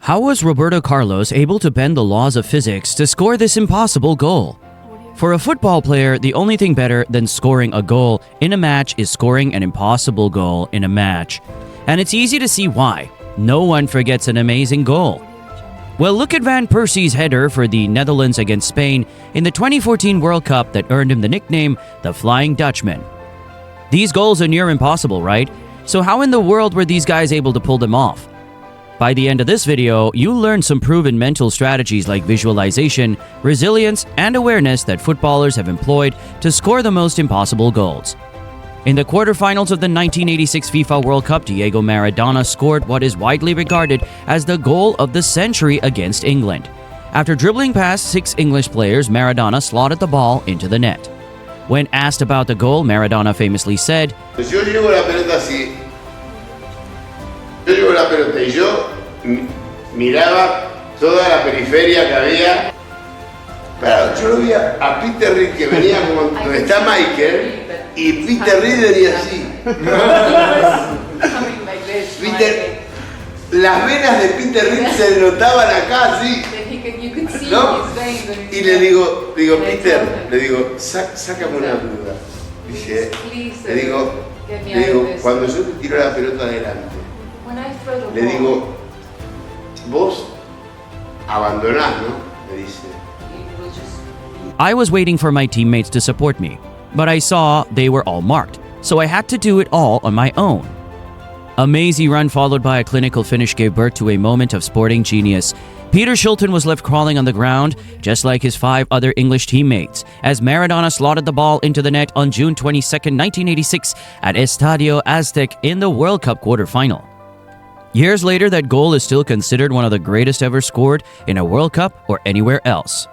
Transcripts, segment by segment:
How was Roberto Carlos able to bend the laws of physics to score this impossible goal? For a football player, the only thing better than scoring a goal in a match is scoring an impossible goal in a match. And it's easy to see why. No one forgets an amazing goal. Well, look at Van Persie's header for the Netherlands against Spain in the 2014 World Cup that earned him the nickname the Flying Dutchman. These goals are near impossible, right? So how in the world were these guys able to pull them off? By the end of this video, you'll learn some proven mental strategies like visualization, resilience, and awareness that footballers have employed to score the most impossible goals. In the quarterfinals of the 1986 FIFA World Cup, Diego Maradona scored what is widely regarded as the goal of the century against England. After dribbling past 6 English players, Maradona slotted the ball into the net. When asked about the goal, Maradona famously said, Yo llevo la pelota así. Yo llevo la pelota y yo miraba toda la periferia que había. Claro, yo lo vi a Peter Reed que venía como donde está Michael y Peter Reed venía así. Peter, las venas de Peter Reed se notaban acá así. ¿No? Y le digo Peter, le digo, sácame una duda. Dice, le digo, cuando yo te tiro la pelota adelante, le digo, vos abandonás, ¿no? Me dice. I was waiting for my teammates to support me, but I saw they were all marked, so I had to do it all on my own. A mazy run followed by a clinical finish gave birth to a moment of sporting genius. Peter Shilton was left crawling on the ground, just like his 5 other English teammates, as Maradona slotted the ball into the net on June 22, 1986 at Estadio Aztec in the World Cup quarterfinal. Years later, that goal is still considered one of the greatest ever scored in a World Cup or anywhere else.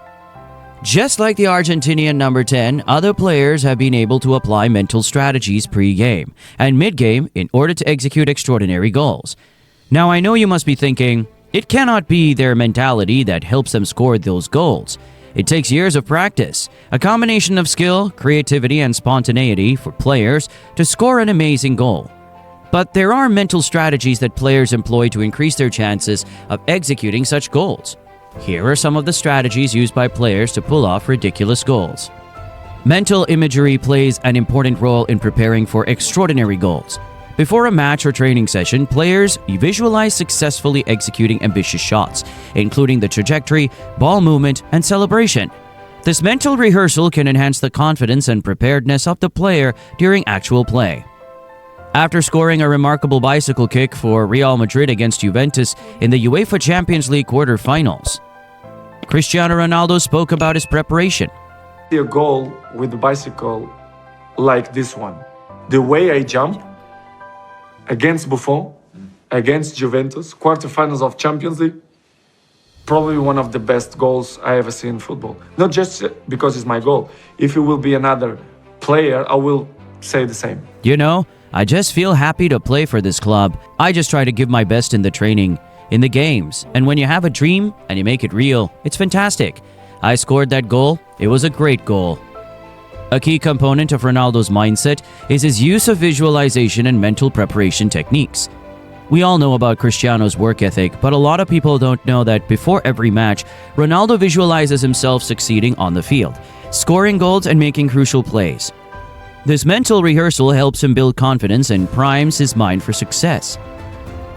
Just like the Argentinian number 10, other players have been able to apply mental strategies pre-game and mid-game in order to execute extraordinary goals. Now, I know you must be thinking, it cannot be their mentality that helps them score those goals. It takes years of practice, a combination of skill, creativity, and spontaneity for players to score an amazing goal. But there are mental strategies that players employ to increase their chances of executing such goals. Here are some of the strategies used by players to pull off ridiculous goals. Mental imagery plays an important role in preparing for extraordinary goals. Before a match or training session, players visualize successfully executing ambitious shots, including the trajectory, ball movement, and celebration. This mental rehearsal can enhance the confidence and preparedness of the player during actual play. After scoring a remarkable bicycle kick for Real Madrid against Juventus in the UEFA Champions League quarterfinals, Cristiano Ronaldo spoke about his preparation. A goal with the bicycle like this one. The way I jump against Buffon, against Juventus, quarterfinals of Champions League, probably one of the best goals I ever seen in football. Not just because it's my goal. If it will be another player, I will say the same. You know, I just feel happy to play for this club. I just try to give my best in the training, in the games, and when you have a dream and you make it real, it's fantastic. I scored that goal. It was a great goal. A key component of Ronaldo's mindset is his use of visualization and mental preparation techniques. We all know about Cristiano's work ethic, but a lot of people don't know that before every match, Ronaldo visualizes himself succeeding on the field, scoring goals and making crucial plays. This mental rehearsal helps him build confidence and primes his mind for success.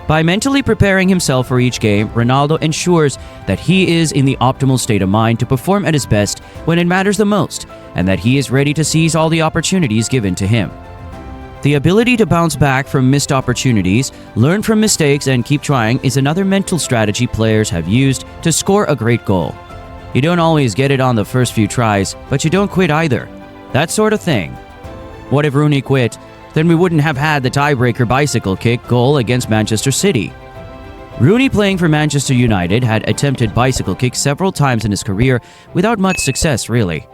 By mentally preparing himself for each game, Ronaldo ensures that he is in the optimal state of mind to perform at his best when it matters the most, and that he is ready to seize all the opportunities given to him. The ability to bounce back from missed opportunities, learn from mistakes, and keep trying is another mental strategy players have used to score a great goal. You don't always get it on the first few tries, but you don't quit either. That sort of thing. What if Rooney quit? Then we wouldn't have had the tiebreaker bicycle kick goal against Manchester City. Rooney, playing for Manchester United, had attempted bicycle kicks several times in his career without much success, really.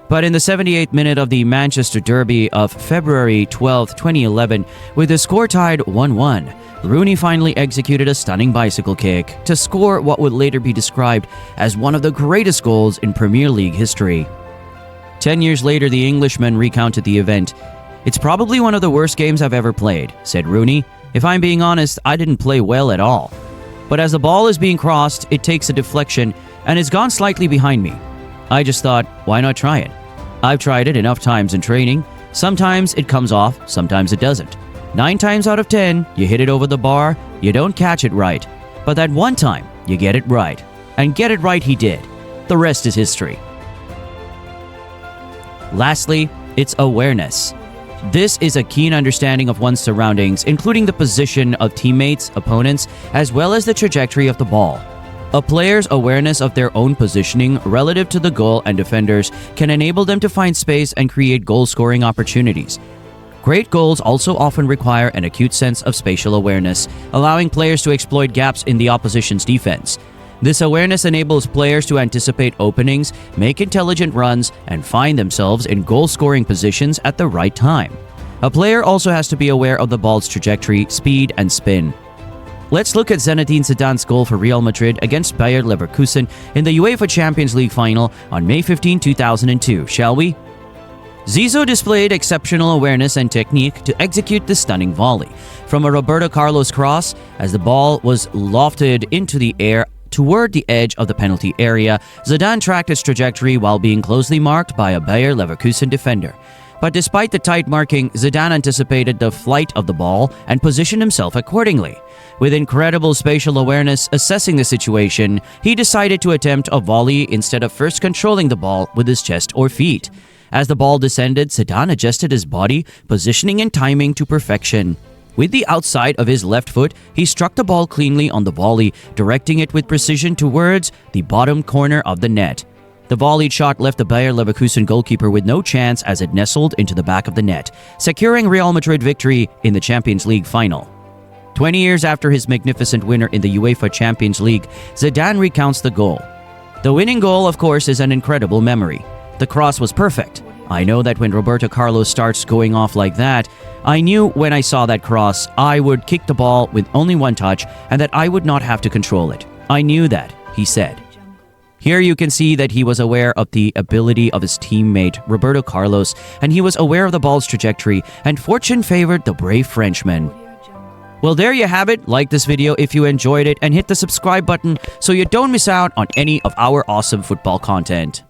But in the 78th minute of the Manchester Derby of February 12, 2011, with the score tied 1-1, Rooney finally executed a stunning bicycle kick to score what would later be described as one of the greatest goals in Premier League history. 10 years later, the Englishman recounted the event. "It's probably one of the worst games I've ever played," said Rooney. "If I'm being honest, I didn't play well at all." But as the ball is being crossed, it takes a deflection and is gone slightly behind me. I just thought, why not try it? I've tried it enough times in training. Sometimes it comes off, sometimes it doesn't. 9 times out of 10, you hit it over the bar, you don't catch it right. But that one time, you get it right. And get it right he did. The rest is history. Lastly, it's awareness. This is a keen understanding of one's surroundings, including the position of teammates, opponents, as well as the trajectory of the ball. A player's awareness of their own positioning relative to the goal and defenders can enable them to find space and create goal-scoring opportunities. Great goals also often require an acute sense of spatial awareness, allowing players to exploit gaps in the opposition's defense. This awareness enables players to anticipate openings, make intelligent runs, and find themselves in goal-scoring positions at the right time. A player also has to be aware of the ball's trajectory, speed, and spin. Let's look at Zinedine Zidane's goal for Real Madrid against Bayer Leverkusen in the UEFA Champions League final on May 15, 2002, shall we? Zizou displayed exceptional awareness and technique to execute the stunning volley. From a Roberto Carlos cross, as the ball was lofted into the air toward the edge of the penalty area, Zidane tracked its trajectory while being closely marked by a Bayer Leverkusen defender. But despite the tight marking, Zidane anticipated the flight of the ball and positioned himself accordingly. With incredible spatial awareness assessing the situation, he decided to attempt a volley instead of first controlling the ball with his chest or feet. As the ball descended, Zidane adjusted his body, positioning and timing to perfection. With the outside of his left foot, he struck the ball cleanly on the volley, directing it with precision towards the bottom corner of the net. The volleyed shot left the Bayer Leverkusen goalkeeper with no chance as it nestled into the back of the net, securing Real Madrid victory in the Champions League final. 20 years after his magnificent winner in the UEFA Champions League, Zidane recounts the goal. The winning goal, of course, is an incredible memory. The cross was perfect. I know that when Roberto Carlos starts going off like that, I knew when I saw that cross, I would kick the ball with only one touch and that I would not have to control it. I knew that, he said. Here you can see that he was aware of the ability of his teammate, Roberto Carlos, and he was aware of the ball's trajectory, and fortune favored the brave Frenchman. Well, there you have it. Like this video if you enjoyed it and hit the subscribe button so you don't miss out on any of our awesome football content.